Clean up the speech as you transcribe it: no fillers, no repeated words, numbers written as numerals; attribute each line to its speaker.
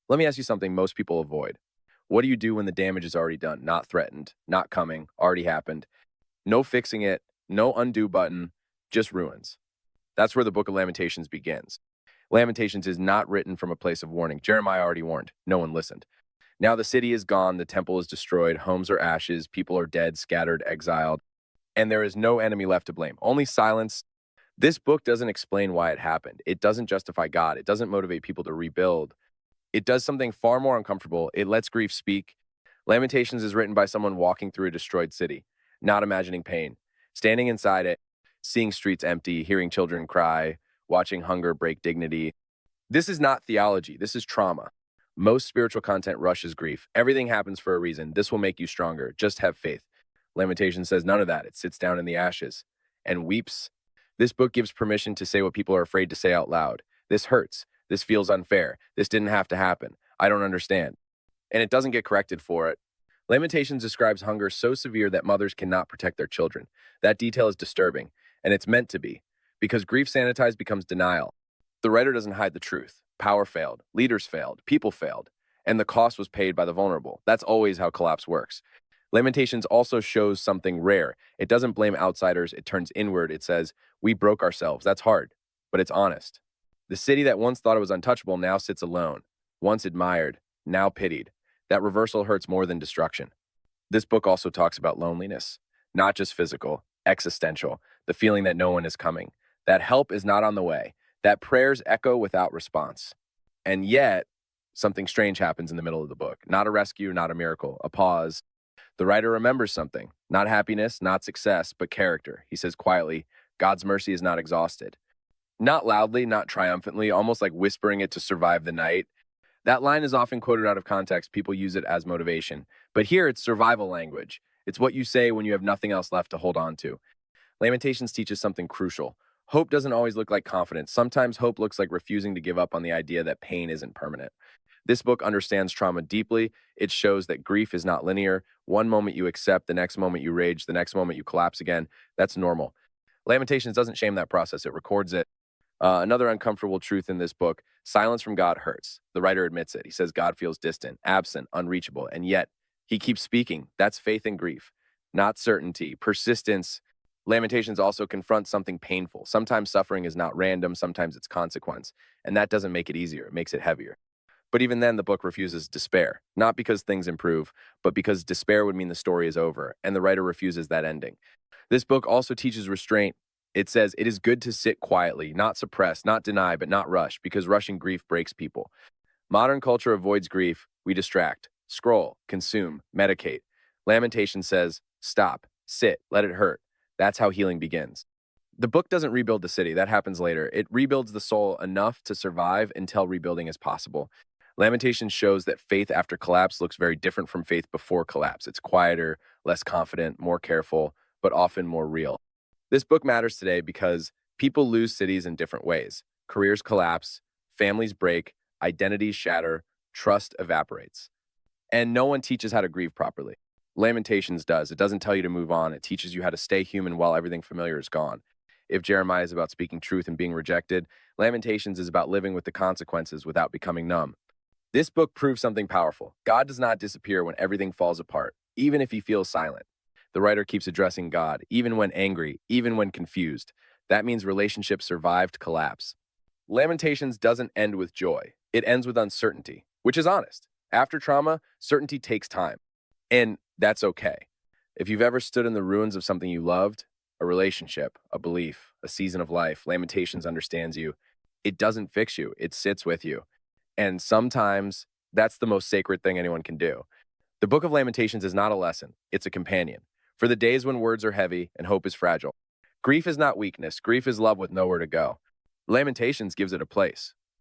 Speaker 1: Let me ask you something most people avoid. What do you do when the damage is already done, not threatened, not coming, already happened? No fixing it, no undo button, just ruins. That's where the book of Lamentations begins. Lamentations is not written from a place of warning. Jeremiah already warned. No one listened. Now the city is gone, the temple is destroyed, homes are ashes, people are dead, scattered, exiled, and there is no enemy left to blame. Only silence. This book doesn't explain why it happened. It doesn't justify God. It doesn't motivate people to rebuild. It does something far more uncomfortable. It lets grief speak. Lamentations is written by someone walking through a destroyed city, not imagining pain, standing inside it, seeing streets empty, hearing children cry, watching hunger break dignity. This is not theology. This is trauma. Most spiritual content rushes grief. Everything happens for a reason. This will make you stronger. Just have faith. Lamentations says none of that. It sits down in the ashes and weeps. This book gives permission to say what people are afraid to say out loud. This hurts. This feels unfair. This didn't have to happen. I don't understand. And it doesn't get corrected for it. Lamentations describes hunger so severe that mothers cannot protect their children. That detail is disturbing, and it's meant to be, because grief sanitized becomes denial. The writer doesn't hide the truth. Power failed, leaders failed, people failed, and the cost was paid by the vulnerable. That's always how collapse works. Lamentations also shows something rare. It doesn't blame outsiders, it turns inward. It says, we broke ourselves. That's hard, but it's honest. The city that once thought it was untouchable now sits alone, once admired, now pitied. That reversal hurts more than destruction. This book also talks about loneliness, not just physical, existential, the feeling that no one is coming, that help is not on the way, that prayers echo without response. And yet, something strange happens in the middle of the book. Not a rescue, not a miracle, a pause. The writer remembers something, not happiness, not success, but character. He says quietly, God's mercy is not exhausted. Not loudly, not triumphantly, almost like whispering it to survive the night. That line is often quoted out of context. People use it as motivation. But here it's survival language. It's what you say when you have nothing else left to hold on to. Lamentations teaches something crucial. Hope doesn't always look like confidence. Sometimes hope looks like refusing to give up on the idea that pain isn't permanent. This book understands trauma deeply. It shows that grief is not linear. One moment you accept, the next moment you rage, the next moment you collapse again. That's normal. Lamentations doesn't shame that process. It records it. Another uncomfortable truth in this book, silence from God hurts. The writer admits it. He says God feels distant, absent, unreachable, and yet he keeps speaking. That's faith in grief, not certainty, persistence. Lamentations also confronts something painful. Sometimes suffering is not random, sometimes it's consequence, and that doesn't make it easier, it makes it heavier. But even then, the book refuses despair, not because things improve, but because despair would mean the story is over, and the writer refuses that ending. This book also teaches restraint. It says it is good to sit quietly, not suppress, not deny, but not rush, because rushing grief breaks people. Modern culture avoids grief. We distract, scroll, consume, medicate. Lamentation says, stop, sit, let it hurt. That's how healing begins. The book doesn't rebuild the city. That happens later. It rebuilds the soul enough to survive until rebuilding is possible. Lamentations shows that faith after collapse looks very different from faith before collapse. It's quieter, less confident, more careful, but often more real. This book matters today because people lose cities in different ways. Careers collapse, families break, identities shatter, trust evaporates. And no one teaches how to grieve properly. Lamentations does. It doesn't tell you to move on. It teaches you how to stay human while everything familiar is gone. If Jeremiah is about speaking truth and being rejected, Lamentations is about living with the consequences without becoming numb. This book proves something powerful. God does not disappear when everything falls apart, even if he feels silent. The writer keeps addressing God, even when angry, even when confused. That means relationships survived collapse. Lamentations doesn't end with joy. It ends with uncertainty, which is honest. After trauma, certainty takes time. And that's okay. If you've ever stood in the ruins of something you loved, a relationship, a belief, a season of life, Lamentations understands you. It doesn't fix you. It sits with you. And sometimes that's the most sacred thing anyone can do. The book of Lamentations is not a lesson. It's a companion. For the days when words are heavy and hope is fragile. Grief is not weakness. Grief is love with nowhere to go. Lamentations gives it a place.